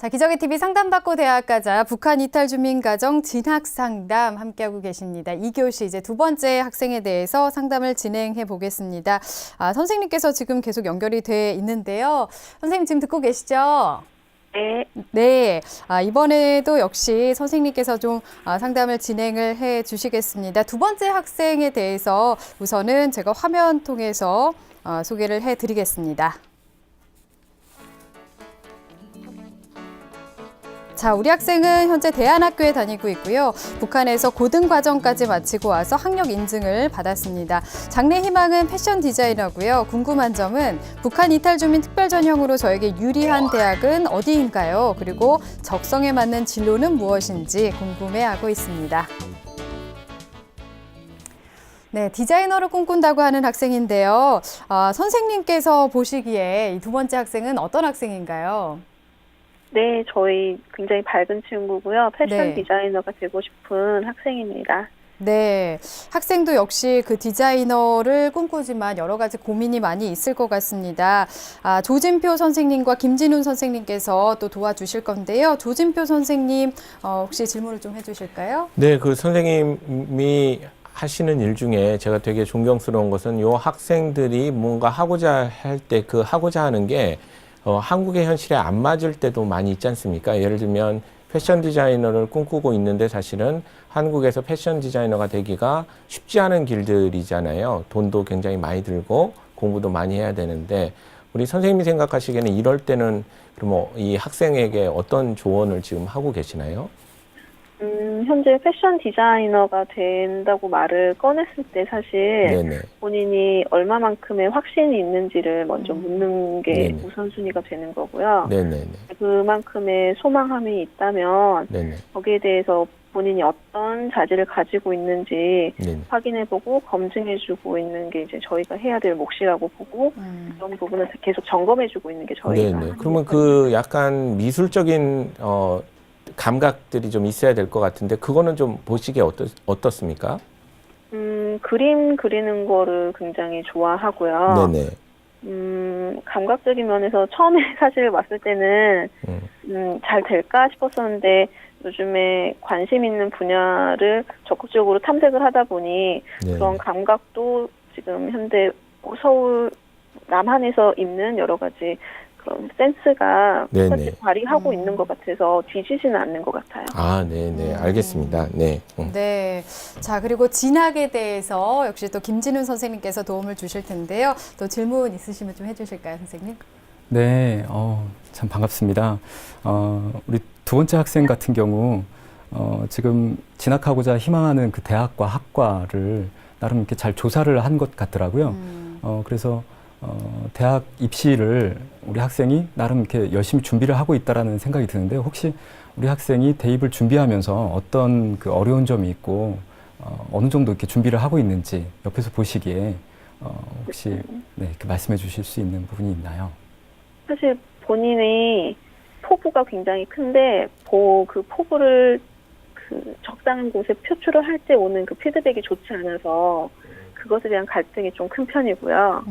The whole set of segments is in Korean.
자, 기적의 TV 상담받고 대학 가자 북한 이탈 주민 가정 진학 상담 함께하고 계십니다. 2교시 이제 두 번째 학생에 대해서 상담을 진행해 보겠습니다. 선생님께서 지금 계속 연결이 돼 있는데요. 선생님 지금 듣고 계시죠? 네. 네. 이번에도 역시 선생님께서 좀 상담을 진행을 해 주시겠습니다. 두 번째 학생에 대해서 우선은 제가 화면 통해서 소개를 해 드리겠습니다. 자, 우리 학생은 현재 대안학교에 다니고 있고요. 북한에서 고등과정까지 마치고 와서 학력 인증을 받았습니다. 장래 희망은 패션 디자이너고요. 궁금한 점은 북한 이탈 주민 특별 전형으로 저에게 유리한 대학은 어디인가요? 그리고 적성에 맞는 진로는 무엇인지 궁금해하고 있습니다. 네, 디자이너를 꿈꾼다고 하는 학생인데요. 선생님께서 보시기에 이 두 번째 학생은 어떤 학생인가요? 네, 저희 굉장히 밝은 친구고요. 패션 네. 디자이너가 되고 싶은 학생입니다. 네, 학생도 역시 그 디자이너를 꿈꾸지만 여러 가지 고민이 많이 있을 것 같습니다. 조진표 선생님과 김진훈 선생님께서 또 도와주실 건데요. 조진표 선생님, 혹시 질문을 좀 해주실까요? 네, 그 선생님이 하시는 일 중에 제가 되게 존경스러운 것은 요 학생들이 뭔가 하고자 할 때 그 하고자 하는 게 한국의 현실에 안 맞을 때도 많이 있지 않습니까? 예를 들면 패션 디자이너를 꿈꾸고 있는데 사실은 한국에서 패션 디자이너가 되기가 쉽지 않은 길들이잖아요. 돈도 굉장히 많이 들고 공부도 많이 해야 되는데 우리 선생님이 생각하시기에는 이럴 때는 그럼 이 학생에게 어떤 조언을 지금 하고 계시나요? 현재 패션 디자이너가 된다고 말을 꺼냈을 때 사실 네네. 본인이 얼마만큼의 확신이 있는지를 먼저 묻는 게 네네. 우선순위가 되는 거고요. 네네네. 그만큼의 소망함이 있다면 네네. 거기에 대해서 본인이 어떤 자질을 가지고 있는지 네네. 확인해보고 검증해주고 있는 게 이제 저희가 해야 될 몫이라고 보고 그런 부분을 계속 점검해주고 있는 게 저희가 네네. 그러면 그 약간 미술적인 감각들이 좀 있어야 될 것 같은데 그거는 좀 보시기에 어떻습니까? 그림 그리는 거를 굉장히 좋아하고요. 네네. 감각적인 면에서 처음에 사실 왔을 때는 잘 될까 싶었었는데 요즘에 관심 있는 분야를 적극적으로 탐색을 하다 보니 네. 그런 감각도 지금 현대 서울 남한에서 있는 여러 가지 그런 센스가 네네. 발휘하고 있는 것 같아서 뒤지지는 않는 것 같아요. 아, 네네. 알겠습니다. 네. 네. 자, 그리고 진학에 대해서 역시 또 김진훈 선생님께서 도움을 주실 텐데요. 또 질문 있으시면 좀 해주실까요, 선생님? 네, 참 반갑습니다. 우리 두 번째 학생 같은 경우, 지금 진학하고자 희망하는 그 대학과 학과를 나름 이렇게 잘 조사를 한 것 같더라고요. 그래서 대학 입시를 우리 학생이 나름 이렇게 열심히 준비를 하고 있다라는 생각이 드는데 혹시 우리 학생이 대입을 준비하면서 어떤 그 어려운 점이 있고 어느 정도 이렇게 준비를 하고 있는지 옆에서 보시기에 혹시 네, 이렇게 말씀해 주실 수 있는 부분이 있나요? 사실 본인의 포부가 굉장히 큰데 그 포부를 그 적당한 곳에 표출을 할 때 오는 그 피드백이 좋지 않아서 그것에 대한 갈등이 좀 큰 편이고요.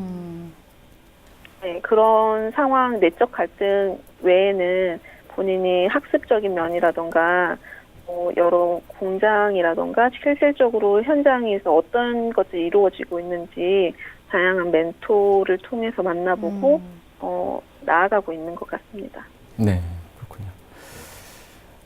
네, 그런 상황, 내적 갈등 외에는 본인이 학습적인 면이라던가 여러 공장이라던가 실질적으로 현장에서 어떤 것들이 이루어지고 있는지 다양한 멘토를 통해서 만나보고 나아가고 있는 것 같습니다. 네, 그렇군요.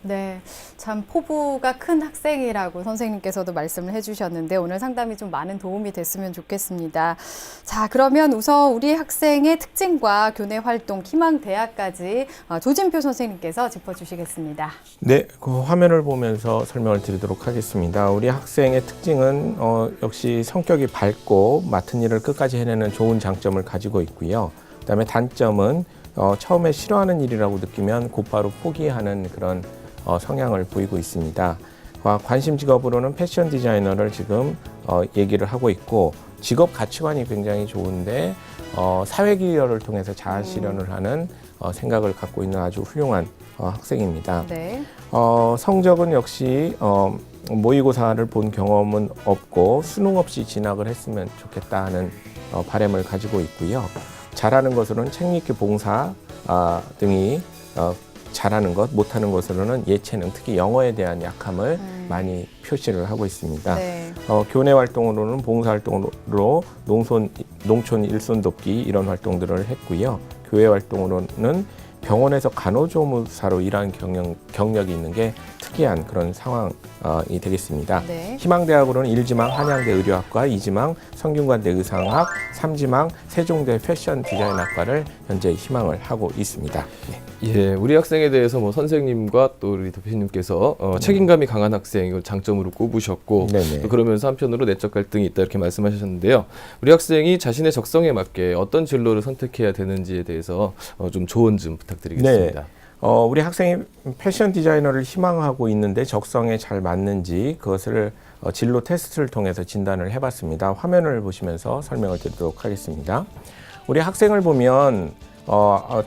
네, 참 포부가 큰 학생이라고 선생님께서도 말씀을 해주셨는데 오늘 상담이 좀 많은 도움이 됐으면 좋겠습니다. 자, 그러면 우선 우리 학생의 특징과 교내 활동, 희망 대학까지 조진표 선생님께서 짚어주시겠습니다. 네, 그 화면을 보면서 설명을 드리도록 하겠습니다. 우리 학생의 특징은 역시 성격이 밝고 맡은 일을 끝까지 해내는 좋은 장점을 가지고 있고요. 그다음에 단점은 처음에 싫어하는 일이라고 느끼면 곧바로 포기하는 그런 성향을 보이고 있습니다. 관심 직업으로는 패션 디자이너를 지금 얘기를 하고 있고 직업 가치관이 굉장히 좋은데 사회기여를 통해서 자아 실현을 하는 생각을 갖고 있는 아주 훌륭한 학생입니다. 네. 성적은 역시 모의고사를 본 경험은 없고 수능 없이 진학을 했으면 좋겠다 하는 바람을 가지고 있고요. 잘하는 것으로는 책 읽기 봉사 등이 잘하는 것, 못하는 것으로는 예체능, 특히 영어에 대한 약함을 많이 표시를 하고 있습니다. 네. 교내 활동으로는 봉사 활동으로 농촌 일손 돕기 이런 활동들을 했고요. 교회 활동으로는 병원에서 간호조무사로 일하는 경력이 있는 게 특이한 그런 상황이 되겠습니다. 네. 희망대학으로는 1지망 한양대 의료학과, 2지망 성균관대 의상학, 3지망 세종대 패션 디자인학과를 현재 희망을 하고 있습니다. 네. 예, 우리 학생에 대해서 뭐 선생님과 또 우리 대표님께서 책임감이 강한 학생 이걸 장점으로 꼽으셨고 네네. 또 그러면서 한편으로 내적 갈등이 있다 이렇게 말씀하셨는데요. 우리 학생이 자신의 적성에 맞게 어떤 진로를 선택해야 되는지에 대해서 좀 조언 좀 부탁드리겠습니다. 네. 우리 학생이 패션 디자이너를 희망하고 있는데 적성에 잘 맞는지 그것을 진로 테스트를 통해서 진단을 해봤습니다. 화면을 보시면서 설명을 드리도록 하겠습니다. 우리 학생을 보면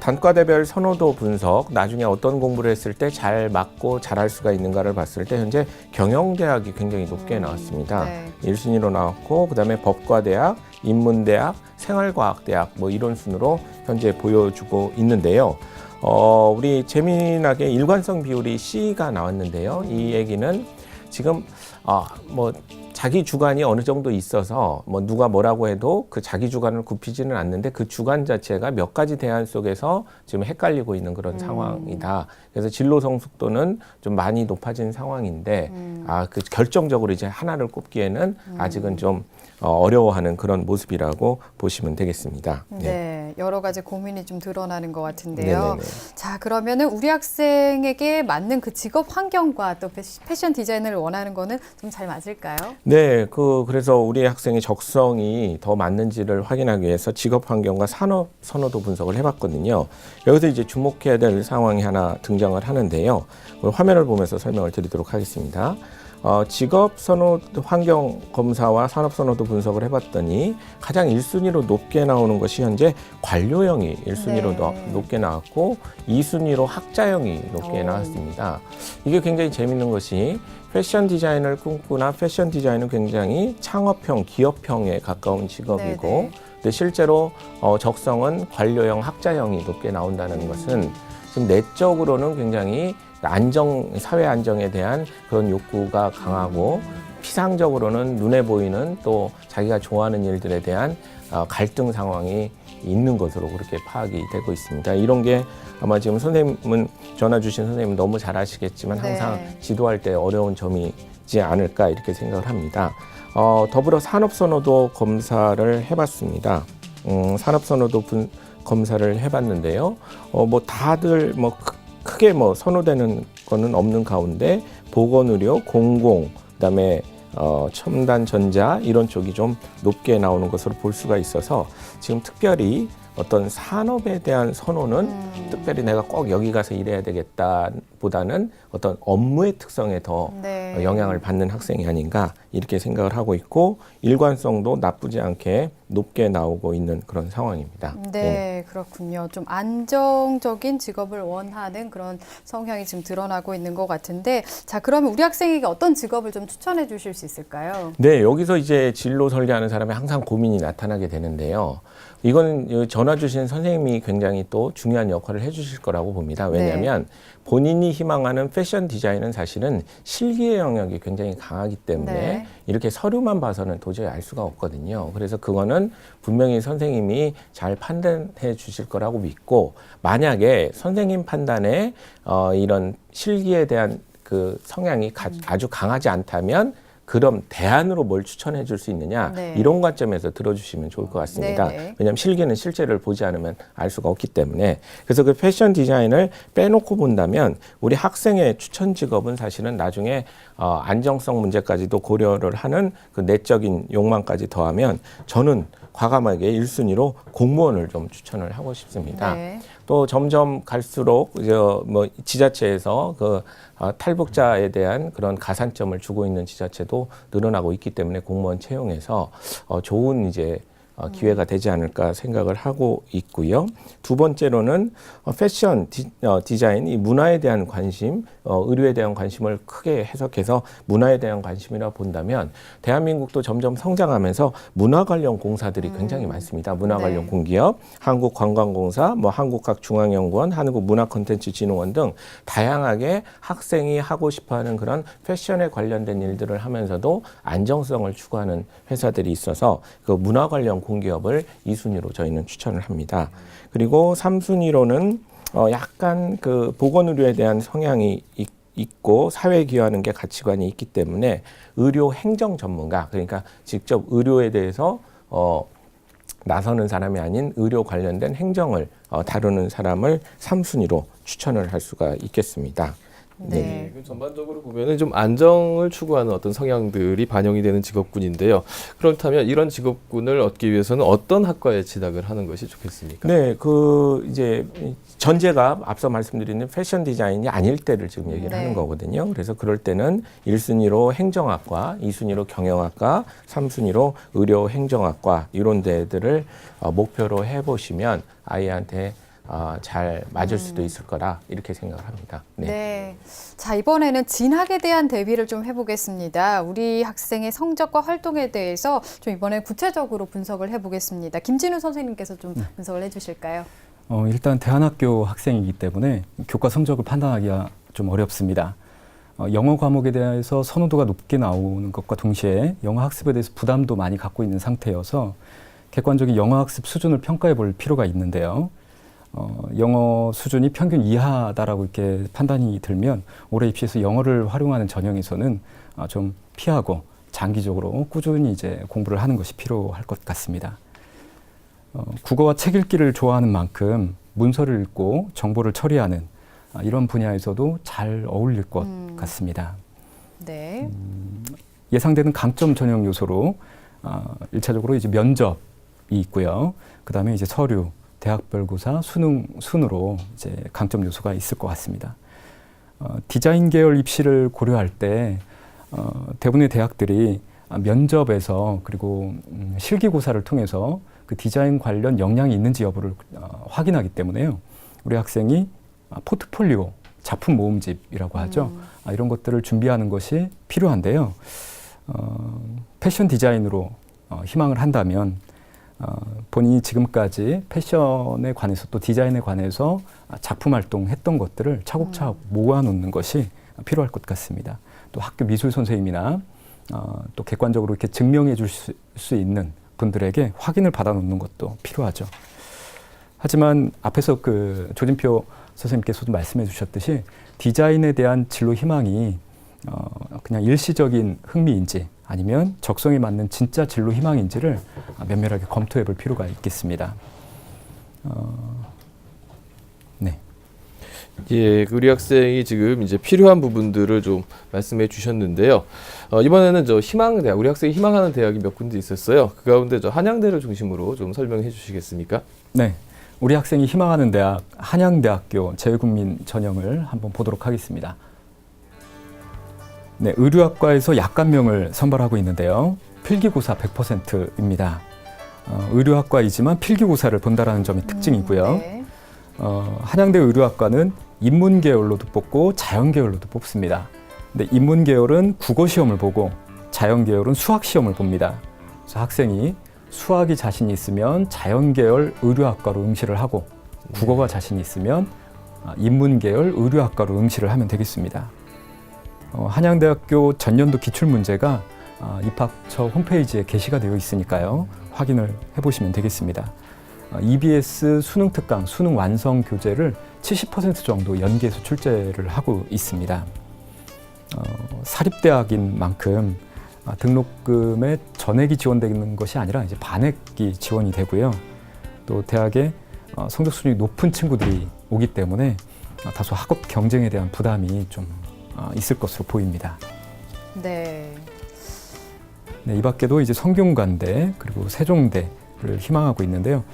단과대별 선호도 분석, 나중에 어떤 공부를 했을 때 잘 맞고 잘할 수가 있는가를 봤을 때 현재 경영대학이 굉장히 높게 나왔습니다. 네. 1순위로 나왔고 그다음에 법과대학, 인문대학, 생활과학대학 뭐 이런 순으로 현재 보여주고 있는데요. 우리 재미나게 일관성 비율이 C가 나왔는데요. 이 얘기는 지금 뭐 자기 주관이 어느 정도 있어서 뭐 누가 뭐라고 해도 그 자기 주관을 굽히지는 않는데 그 주관 자체가 몇 가지 대안 속에서 지금 헷갈리고 있는 그런 상황이다. 그래서 진로 성숙도는 좀 많이 높아진 상황인데 그 결정적으로 이제 하나를 꼽기에는 아직은 좀 어려워하는 그런 모습이라고 보시면 되겠습니다. 네, 여러 가지 고민이 좀 드러나는 것 같은데요. 네네네. 자, 그러면은 우리 학생에게 맞는 그 직업 환경과 또 패션 디자인을 원하는 거는 좀 잘 맞을까요? 네, 그래서 우리 학생의 적성이 더 맞는지를 확인하기 위해서 직업 환경과 산업 선호도 분석을 해봤거든요. 여기서 이제 주목해야 될 상황이 하나 등장을 하는데요. 화면을 보면서 설명을 드리도록 하겠습니다. 직업 선호도 환경 검사와 산업 선호도 분석을 해봤더니 가장 1순위로 높게 나오는 것이 현재 관료형이 1순위로 네. 높게 나왔고 2순위로 학자형이 높게 나왔습니다. 이게 굉장히 재밌는 것이 패션 디자인을 꿈꾸나 패션 디자인은 굉장히 창업형, 기업형에 가까운 직업이고 네네. 근데 실제로 적성은 관료형, 학자형이 높게 나온다는 것은 지금 내적으로는 굉장히 사회 안정에 대한 그런 욕구가 강하고 피상적으로는 눈에 보이는 또 자기가 좋아하는 일들에 대한 갈등 상황이 있는 것으로 그렇게 파악이 되고 있습니다. 이런 게 아마 지금 선생님은 전화 주신 선생님은 너무 잘 아시겠지만 항상 네. 지도할 때 어려운 점이지 않을까 이렇게 생각을 합니다. 더불어 산업선호도 검사를 해봤습니다. 산업선호도 검사를 해봤는데요. 뭐 다들 뭐 크게 뭐 선호되는 거는 없는 가운데 보건의료, 공공, 그다음에 첨단 전자 이런 쪽이 좀 높게 나오는 것으로 볼 수가 있어서 지금 특별히 어떤 산업에 대한 선호는 특별히 내가 꼭 여기 가서 일해야 되겠다 보다는 어떤 업무의 특성에 더 네. 영향을 받는 학생이 아닌가 이렇게 생각을 하고 있고 일관성도 나쁘지 않게 높게 나오고 있는 그런 상황입니다. 네, 그렇군요. 좀 안정적인 직업을 원하는 그런 성향이 지금 드러나고 있는 것 같은데, 자, 그러면 우리 학생에게 어떤 직업을 좀 추천해 주실 수 있을까요? 네, 여기서 이제 진로 설계하는 사람이 항상 고민이 나타나게 되는데요. 이거는 전화 주신 선생님이 굉장히 또 중요한 역할을 해주실 거라고 봅니다. 왜냐하면 본인이 희망하는 패션 디자인은 사실은 실기의 영역이 굉장히 강하기 때문에 네. 이렇게 서류만 봐서는 도저히 알 수가 없거든요. 그래서 그거는 분명히 선생님이 잘 판단해 주실 거라고 믿고 만약에 선생님 판단에 이런 실기에 대한 그 성향이 아주 강하지 않다면 그럼 대안으로 뭘 추천해 줄 수 있느냐 네. 이런 관점에서 들어주시면 좋을 것 같습니다. 네네. 왜냐하면 실기는 실제를 보지 않으면 알 수가 없기 때문에 그래서 그 패션 디자인을 빼놓고 본다면 우리 학생의 추천 직업은 사실은 나중에 안정성 문제까지도 고려를 하는 그 내적인 욕망까지 더하면 저는 과감하게 1순위로 공무원을 좀 추천을 하고 싶습니다. 네. 또 점점 갈수록 뭐 지자체에서 그 탈북자에 대한 그런 가산점을 주고 있는 지자체도 늘어나고 있기 때문에 공무원 채용에서 좋은 이제 기회가 되지 않을까 생각을 하고 있고요. 두 번째로는 패션 디자인, 이 문화에 대한 관심, 의료에 대한 관심을 크게 해석해서 문화에 대한 관심이라 본다면 대한민국도 점점 성장하면서 문화 관련 공사들이 굉장히 많습니다. 문화 관련 네. 공기업, 한국관광공사, 한국과학중앙연구원, 한국문화콘텐츠진흥원 등 다양하게 학생이 하고 싶어하는 그런 패션에 관련된 일들을 하면서도 안정성을 추구하는 회사들이 있어서 그 문화 관련 공기업을 2순위로 저희는 추천을 합니다. 그리고 3순위로는 약간 그 보건의료에 대한 성향이 있고 사회에 기여하는 게 가치관이 있기 때문에 의료 행정 전문가, 그러니까 직접 의료에 대해서 나서는 사람이 아닌 의료 관련된 행정을 다루는 사람을 3순위로 추천을 할 수가 있겠습니다. 네. 그럼 전반적으로 보면은 좀 안정을 추구하는 어떤 성향들이 반영이 되는 직업군인데요. 그렇다면 이런 직업군을 얻기 위해서는 어떤 학과에 진학을 하는 것이 좋겠습니까? 네, 이제 전제가 앞서 말씀드린 패션 디자인이 아닐 때를 지금 얘기를 네. 하는 거거든요. 그래서 그럴 때는 1순위로 행정학과, 2순위로 경영학과, 3순위로 의료행정학과 이런 데들을 목표로 해보시면 아이한테 잘 맞을 수도 있을 거라 이렇게 생각을 합니다. 네. 자, 이번에는 진학에 대한 대비를 좀 해보겠습니다. 우리 학생의 성적과 활동에 대해서 좀 이번에 구체적으로 분석을 해보겠습니다. 김진우 선생님께서 좀 분석을 해주실까요? 일단 대안학교 학생이기 때문에 교과 성적을 판단하기가 좀 어렵습니다. 영어 과목에 대해서 선호도가 높게 나오는 것과 동시에 영어 학습에 대해서 부담도 많이 갖고 있는 상태여서 객관적인 영어 학습 수준을 평가해 볼 필요가 있는데요. 영어 수준이 평균 이하다라고 이렇게 판단이 들면 올해 입시에서 영어를 활용하는 전형에서는 좀 피하고 장기적으로 꾸준히 이제 공부를 하는 것이 필요할 것 같습니다. 국어와 책 읽기를 좋아하는 만큼 문서를 읽고 정보를 처리하는 이런 분야에서도 잘 어울릴 것 같습니다. 네. 예상되는 강점 전형 요소로 1차적으로 이제 면접이 있고요. 그 다음에 이제 서류, 대학별고사, 수능 순으로 이제 강점 요소가 있을 것 같습니다. 디자인 계열 입시를 고려할 때 대부분의 대학들이 면접에서 그리고 실기고사를 통해서 그 디자인 관련 역량이 있는지 여부를 확인하기 때문에요. 우리 학생이 포트폴리오, 작품 모음집이라고 하죠. 이런 것들을 준비하는 것이 필요한데요. 패션 디자인으로 희망을 한다면 본인이 지금까지 패션에 관해서 또 디자인에 관해서 작품 활동했던 것들을 차곡차곡 모아놓는 것이 필요할 것 같습니다. 또 학교 미술 선생님이나 또 객관적으로 이렇게 증명해 줄 수 있는 분들에게 확인을 받아놓는 것도 필요하죠. 하지만 앞에서 그 조진표 선생님께서도 말씀해 주셨듯이 디자인에 대한 진로 희망이 그냥 일시적인 흥미인지 아니면 적성에 맞는 진짜 진로 희망인지를 면밀하게 검토해 볼 필요가 있겠습니다. 네. 예, 우리 학생이 지금 이제 필요한 부분들을 좀 말씀해 주셨는데요. 이번에는 희망대학, 우리 학생이 희망하는 대학이 몇 군데 있었어요. 그 가운데 한양대를 중심으로 좀 설명해 주시겠습니까? 네. 우리 학생이 희망하는 대학, 한양대학교 재외국민 전형을 한번 보도록 하겠습니다. 네, 의료학과에서 약관명을 선발하고 있는데요. 필기고사 100%입니다. 의료학과이지만 필기고사를 본다라는 점이 특징이고요. 네. 한양대 의료학과는 인문계열로도 뽑고 자연계열로도 뽑습니다. 근데 인문계열은 국어시험을 보고 자연계열은 수학시험을 봅니다. 그래서 학생이 수학이 자신 있으면 자연계열 의료학과로 응시를 하고 국어가 자신 있으면 인문계열 의료학과로 응시를 하면 되겠습니다. 한양대학교 전년도 기출문제가 입학처 홈페이지에 게시가 되어 있으니까요. 확인을 해보시면 되겠습니다. EBS 수능 특강, 수능 완성 교재를 70% 정도 연계해서 출제를 하고 있습니다. 사립대학인 만큼 등록금에 전액이 지원되는 것이 아니라 이제 반액이 지원이 되고요. 또 대학에 성적 수준이 높은 친구들이 오기 때문에 다소 학업 경쟁에 대한 부담이 좀 있을 것으로 보입니다. 네. 네, 이 밖에도 이제 성균관대, 그리고 세종대, 희망하고 있는데요.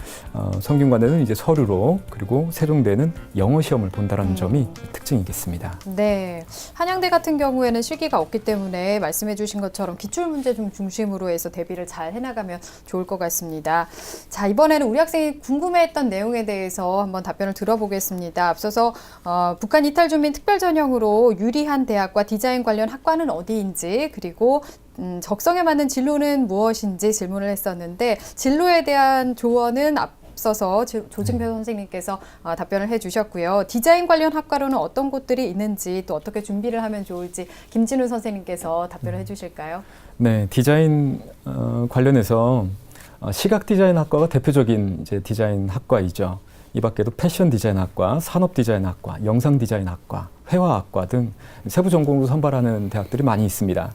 성균관대는 이제 서류로 그리고 세종대는 영어 시험을 본다는 점이 특징이겠습니다. 네, 한양대 같은 경우에는 실기가 없기 때문에 말씀해 주신 것처럼 기출문제 좀 중심으로 해서 대비를 잘 해나가면 좋을 것 같습니다. 자, 이번에는 우리 학생이 궁금해했던 내용에 대해서 한번 답변을 들어보겠습니다. 앞서서 북한 이탈 주민 특별 전형으로 유리한 대학과 디자인 관련 학과는 어디인지, 그리고 적성에 맞는 진로는 무엇인지 질문을 했었는데, 진로에 대한 조언은 앞서서 조진표 선생님께서 답변을 해주셨고요. 디자인 관련 학과로는 어떤 곳들이 있는지, 또 어떻게 준비를 하면 좋을지 김진우 선생님께서 답변을 해주실까요? 네, 디자인 관련해서 시각 디자인 학과가 대표적인 이제 디자인 학과이죠. 이 밖에도 패션 디자인 학과, 산업 디자인 학과, 영상 디자인 학과, 회화학과 등 세부 전공으로 선발하는 대학들이 많이 있습니다.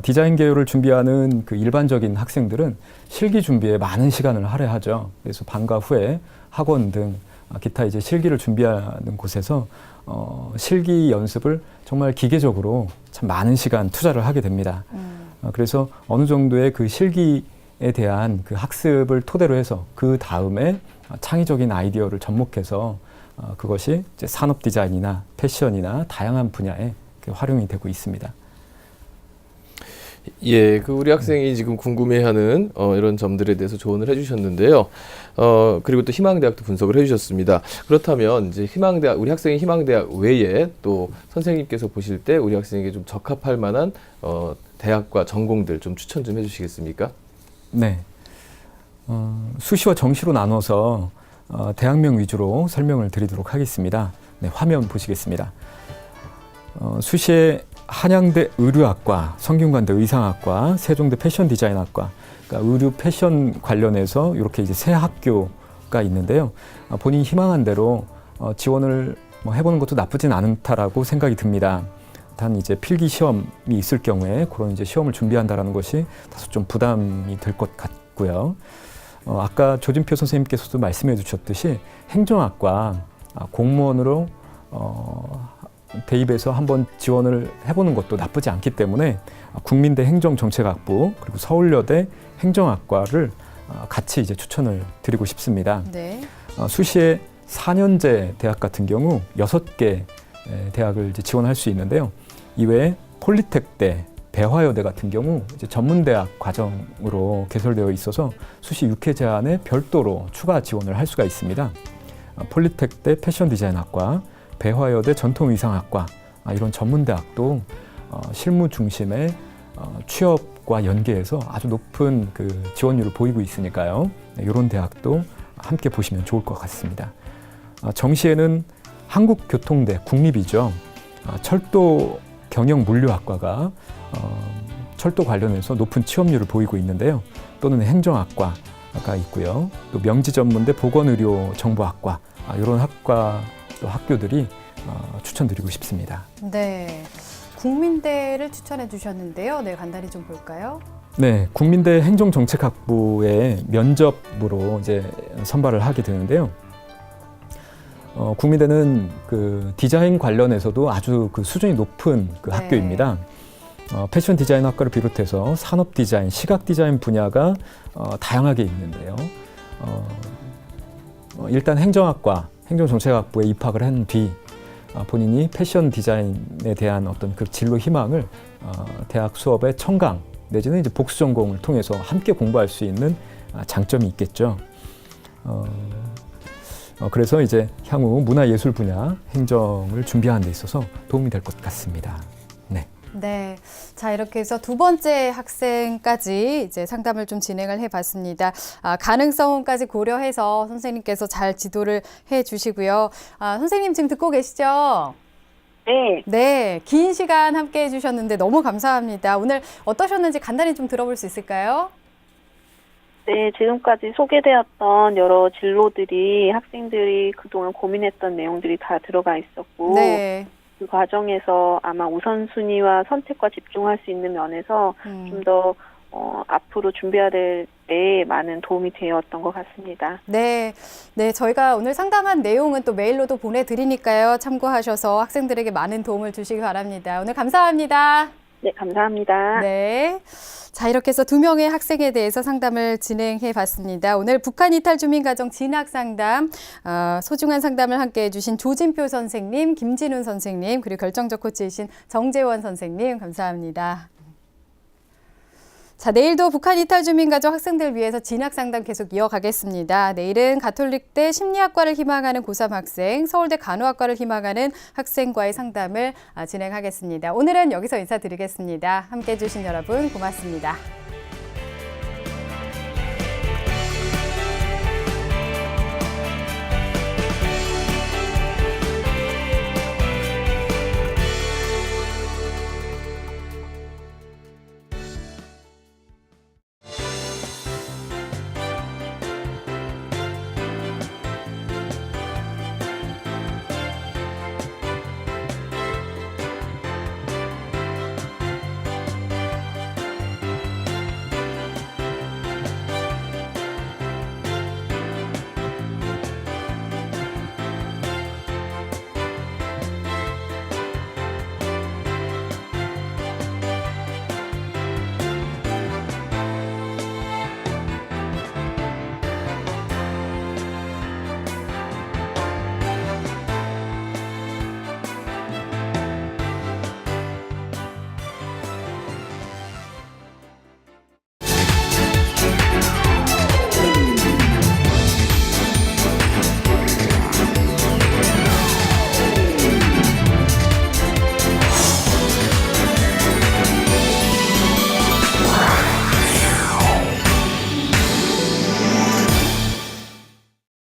디자인 계열을 준비하는 그 일반적인 학생들은 실기 준비에 많은 시간을 할애하죠. 그래서 방과 후에 학원 등 기타 이제 실기를 준비하는 곳에서 실기 연습을 정말 기계적으로 참 많은 시간 투자를 하게 됩니다. 그래서 어느 정도의 그 실기에 대한 그 학습을 토대로 해서 그 다음에 창의적인 아이디어를 접목해서 그것이 이제 산업 디자인이나 패션이나 다양한 분야에 활용이 되고 있습니다. 예, 그 우리 학생이 지금 궁금해하는 이런 점들에 대해서 조언을 해주셨는데요. 그리고 또 희망대학도 분석을 해주셨습니다. 그렇다면 이제 희망대학, 우리 학생이 희망대학 외에 또 선생님께서 보실 때 우리 학생에게 좀 적합할 만한 대학과 전공들 좀 추천 좀 해주시겠습니까? 네, 수시와 정시로 나눠서 대학명 위주로 설명을 드리도록 하겠습니다. 네, 화면 보시겠습니다. 수시에 한양대 의류학과, 성균관대 의상학과, 세종대 패션 디자인학과, 그러니까 의류 패션 관련해서 이렇게 이제 세 학교가 있는데요. 본인이 희망한 대로 지원을 해보는 것도 나쁘진 않다라고 생각이 듭니다. 단 이제 필기 시험이 있을 경우에 그런 이제 시험을 준비한다라는 것이 다소 좀 부담이 될 것 같고요. 아까 조진표 선생님께서도 말씀해 주셨듯이 행정학과 공무원으로 대입해서 한번 지원을 해보는 것도 나쁘지 않기 때문에 국민대 행정정책학부 그리고 서울여대 행정학과를 같이 이제 추천을 드리고 싶습니다. 네. 수시에 4년제 대학 같은 경우 6개 대학을 이제 지원할 수 있는데요. 이외에 폴리텍대, 배화여대 같은 경우 이제 전문대학 과정으로 개설되어 있어서 수시 6회 제한에 별도로 추가 지원을 할 수가 있습니다. 폴리텍대 패션디자인학과, 배화여대 전통의상학과 이런 전문대학도 실무 중심의 취업과 연계해서 아주 높은 그 지원율을 보이고 있으니까요. 이런 대학도 함께 보시면 좋을 것 같습니다. 정시에는 한국교통대, 국립이죠. 철도 경영물류학과가 철도 관련해서 높은 취업률을 보이고 있는데요. 또는 행정학과가 있고요. 또 명지전문대 보건의료정보학과 이런 학과 또 학교들이 추천드리고 싶습니다. 네. 국민대를 추천해 주셨는데요. 네, 간단히 좀 볼까요? 네, 국민대 행정정책학부의 면접으로 이제 선발을 하게 되는데요. 국민대는 그 디자인 관련해서도 아주 그 수준이 높은 그 학교입니다. 패션 디자인 학과를 비롯해서 산업 디자인, 시각 디자인 분야가 다양하게 있는데요. 일단 행정학과, 행정정책학부에 입학을 한 뒤 본인이 패션 디자인에 대한 어떤 그 진로 희망을 대학 수업의 청강 내지는 이제 복수 전공을 통해서 함께 공부할 수 있는 장점이 있겠죠. 그래서 이제 향후 문화예술 분야 행정을 준비하는 데 있어서 도움이 될 것 같습니다. 네. 네. 자, 이렇게 해서 두 번째 학생까지 이제 상담을 좀 진행을 해봤습니다. 가능성까지 고려해서 선생님께서 잘 지도를 해 주시고요. 선생님 지금 듣고 계시죠? 네. 네. 긴 시간 함께 해주셨는데 너무 감사합니다. 오늘 어떠셨는지 간단히 좀 들어볼 수 있을까요? 네, 지금까지 소개되었던 여러 진로들이 학생들이 그동안 고민했던 내용들이 다 들어가 있었고, 네. 그 과정에서 아마 우선순위와 선택과 집중할 수 있는 면에서 좀 더 앞으로 준비해야 될 때에 많은 도움이 되었던 것 같습니다. 네. 네, 저희가 오늘 상담한 내용은 또 메일로도 보내드리니까요. 참고하셔서 학생들에게 많은 도움을 주시기 바랍니다. 오늘 감사합니다. 네, 감사합니다. 네. 자, 이렇게 해서 2명의 학생에 대해서 상담을 진행해 봤습니다. 오늘 북한 이탈 주민가정 진학 상담, 소중한 상담을 함께 해주신 조진표 선생님, 김진훈 선생님, 그리고 결정적 코치이신 정재원 선생님, 감사합니다. 자, 내일도 북한 이탈 주민가족 학생들 위해서 진학 상담 계속 이어가겠습니다. 내일은 가톨릭대 심리학과를 희망하는 고3 학생, 서울대 간호학과를 희망하는 학생과의 상담을 진행하겠습니다. 오늘은 여기서 인사드리겠습니다. 함께해 주신 여러분 고맙습니다.